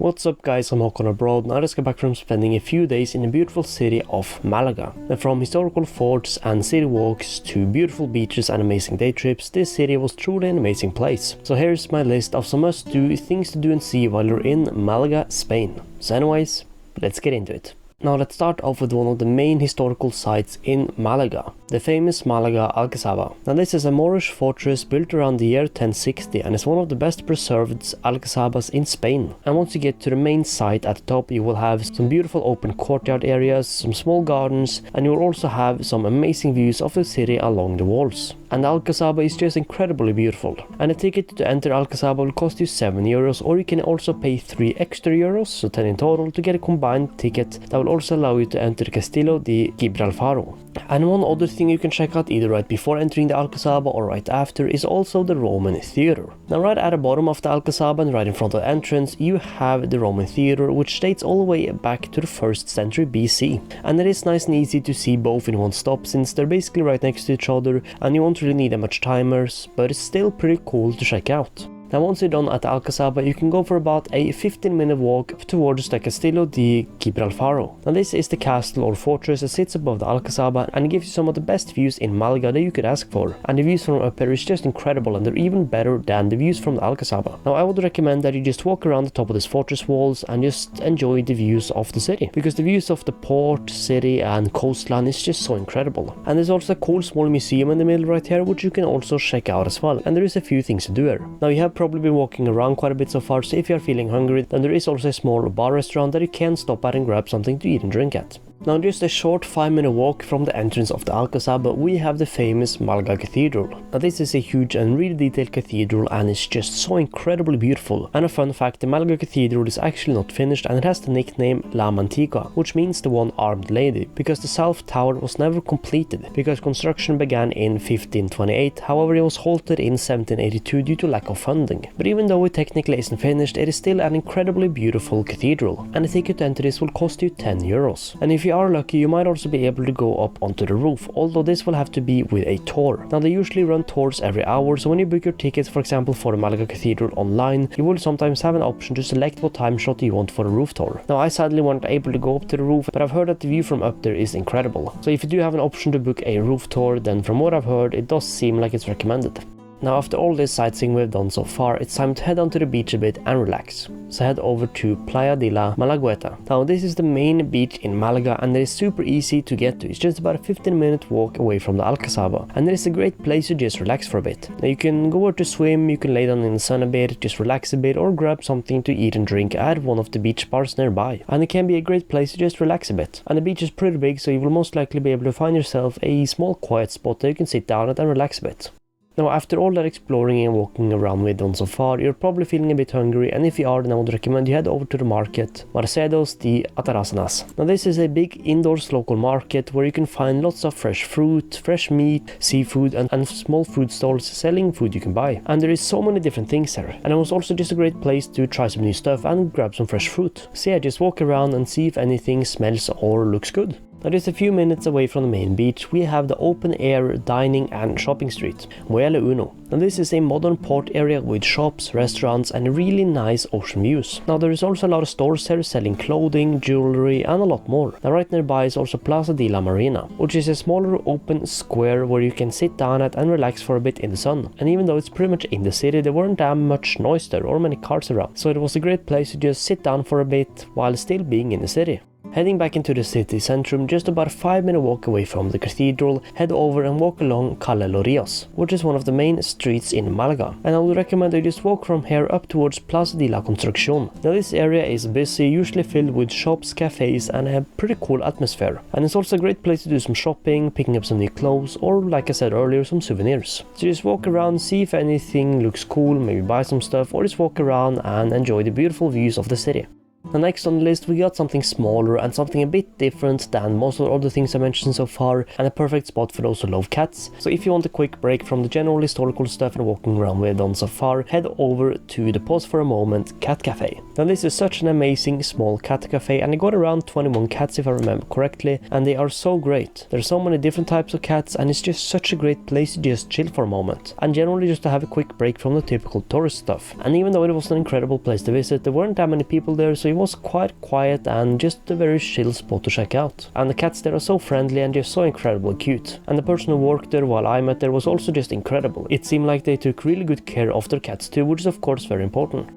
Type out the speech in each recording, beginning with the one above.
What's up guys, I'm Håkon abroad and I just got back from spending a few days in the beautiful city of Malaga. And from historical forts and city walks to beautiful beaches and amazing day trips, this city was truly an amazing place. So here's my list of some must-do things to do and see while you're in Malaga, Spain. So anyways, let's get into it. Now let's start off with one of the main historical sites in Malaga, the famous Malaga Alcazaba. Now this is a Moorish fortress built around the year 1060 and is one of the best preserved Alcazabas in Spain. And once you get to the main site at the top, you will have some beautiful open courtyard areas, some small gardens, and you will also have some amazing views of the city along the walls. And the Alcazaba is just incredibly beautiful. And a ticket to enter Alcazaba will cost you €7, or you can also pay €3 extra, so 10 in total, to get a combined ticket that will also allow you to enter Castillo de Gibralfaro. And one other thing you can check out either right before entering the Alcazaba or right after is also the Roman Theatre. Now right at the bottom of the Alcazaba and right in front of the entrance you have the Roman Theatre, which dates all the way back to the 1st century BC. And it is nice and easy to see both in one stop since they're basically right next to each other and you won't really need that much timers, but it's still pretty cool to check out. Now once you're done at the Alcazaba, you can go for about a 15-minute walk towards the Castillo de Gibralfaro. Now this is the castle or fortress that sits above the Alcazaba and it gives you some of the best views in Malaga that you could ask for. And the views from up here is just incredible and they're even better than the views from the Alcazaba. Now I would recommend that you just walk around the top of this fortress walls and just enjoy the views of the city. Because the views of the port, city and coastline is just so incredible. And there's also a cool small museum in the middle right here which you can also check out as well. And there is a few things to do here. Now you have probably been walking around quite a bit so far, so if you are feeling hungry, then there is also a small bar restaurant that you can stop at and grab something to eat and drink at. Now just a short 5-minute walk from the entrance of the Alcazaba, we have the famous Málaga Cathedral. Now this is a huge and really detailed cathedral and it's just so incredibly beautiful. And a fun fact, the Málaga Cathedral is actually not finished and it has the nickname La Mantica, which means the one-armed lady, because the south tower was never completed, because construction began in 1528, however it was halted in 1782 due to lack of funding. But even though it technically isn't finished, it is still an incredibly beautiful cathedral, and the ticket to enter this will cost you €10. And if you are lucky, you might also be able to go up onto the roof, although this will have to be with a tour. Now they usually run tours every hour, so when you book your tickets, for example for the Malaga Cathedral online, you will sometimes have an option to select what time slot you want for the roof tour. Now I sadly weren't able to go up to the roof, but I've heard that the view from up there is incredible. So if you do have an option to book a roof tour, then from what I've heard, it does seem like it's recommended. Now after all this sightseeing we've done so far, it's time to head onto the beach a bit and relax. So head over to Playa de la Malagueta. Now this is the main beach in Malaga and it is super easy to get to. It's just about a 15-minute walk away from the Alcazaba and it is a great place to just relax for a bit. Now you can go out to swim, you can lay down in the sun a bit, just relax a bit, or grab something to eat and drink at one of the beach bars nearby. And it can be a great place to just relax a bit. And the beach is pretty big, so you will most likely be able to find yourself a small quiet spot that you can sit down at and relax a bit. Now after all that exploring and walking around we've done so far, you're probably feeling a bit hungry, and if you are, then I would recommend you head over to the market Mercado de Atarazanas. Now this is a big indoors local market where you can find lots of fresh fruit, fresh meat, seafood and small food stalls selling food you can buy. And there is so many different things here, and it was also just a great place to try some new stuff and grab some fresh fruit. So yeah, just walk around and see if anything smells or looks good. Now just a few minutes away from the main beach, we have the open air dining and shopping street, Muelle. Now this is a modern port area with shops, restaurants and really nice ocean views. Now there is also a lot of stores here selling clothing, jewelry and a lot more. Now right nearby is also Plaza de la Marina, which is a smaller open square where you can sit down at and relax for a bit in the sun. And even though it's pretty much in the city, there weren't that much noise there or many cars around, so it was a great place to just sit down for a bit while still being in the city. Heading back into the city centrum, just about a 5-minute walk away from the cathedral, head over and walk along Calle Larios, which is one of the main streets in Malaga. And I would recommend that you just walk from here up towards Plaza de la Constitución. Now this area is busy, usually filled with shops, cafes and a pretty cool atmosphere. And it's also a great place to do some shopping, picking up some new clothes or, like I said earlier, some souvenirs. So just walk around, see if anything looks cool, maybe buy some stuff, or just walk around and enjoy the beautiful views of the city. Now next on the list we got something smaller and something a bit different than most of the other things I mentioned so far, and a perfect spot for those who love cats. So if you want a quick break from the general historical stuff and walking around we've done so far, head over to the Pause for a Moment Cat Café. Now this is such an amazing small cat cafe, and I got around 21 cats if I remember correctly, and they are so great. There's so many different types of cats, and it's just such a great place to just chill for a moment, and generally just to have a quick break from the typical tourist stuff. And even though it was an incredible place to visit, there weren't that many people there, so it was quite quiet and just a very chill spot to check out. And the cats there are so friendly and just so incredibly cute. And the person who worked there while I met there was also just incredible. It seemed like they took really good care of their cats too, which is of course very important.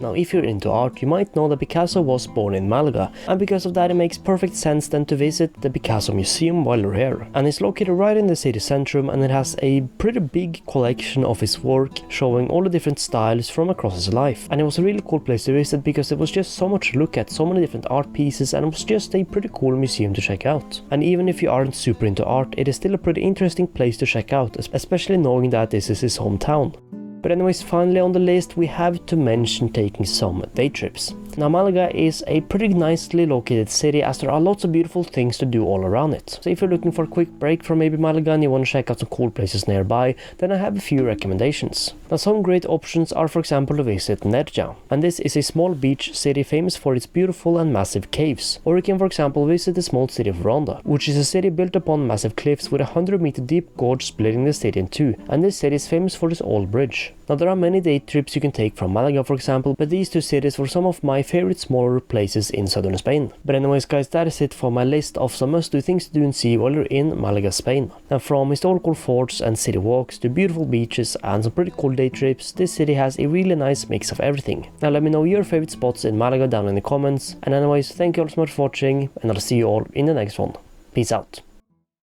Now, if you're into art, you might know that Picasso was born in Malaga, and because of that it makes perfect sense then to visit the Picasso Museum while you're here. And it's located right in the city centrum, and it has a pretty big collection of his work, showing all the different styles from across his life. And it was a really cool place to visit because there was just so much to look at, so many different art pieces, and it was just a pretty cool museum to check out. And even if you aren't super into art, it is still a pretty interesting place to check out, especially knowing that this is his hometown. But anyways, finally on the list we have to mention taking some day trips. Now Malaga is a pretty nicely located city, as there are lots of beautiful things to do all around it. So if you're looking for a quick break from maybe Malaga and you want to check out some cool places nearby, then I have a few recommendations. Now some great options are for example to visit Nerja, and this is a small beach city famous for its beautiful and massive caves. Or you can for example visit the small city of Ronda, which is a city built upon massive cliffs with a 100-meter deep gorge splitting the city in two, and this city is famous for this old bridge. Now there are many day trips you can take from Malaga for example, but these two cities were some of my favorite smaller places in southern Spain. But anyways guys, that is it for my list of some must-do things to do and see while you're in Malaga, Spain. Now from historical forts and city walks to beautiful beaches and some pretty cool day trips, this city has a really nice mix of everything. Now let me know your favorite spots in Malaga down in the comments, and anyways, thank you all so much for watching, and I'll see you all in the next one. Peace out.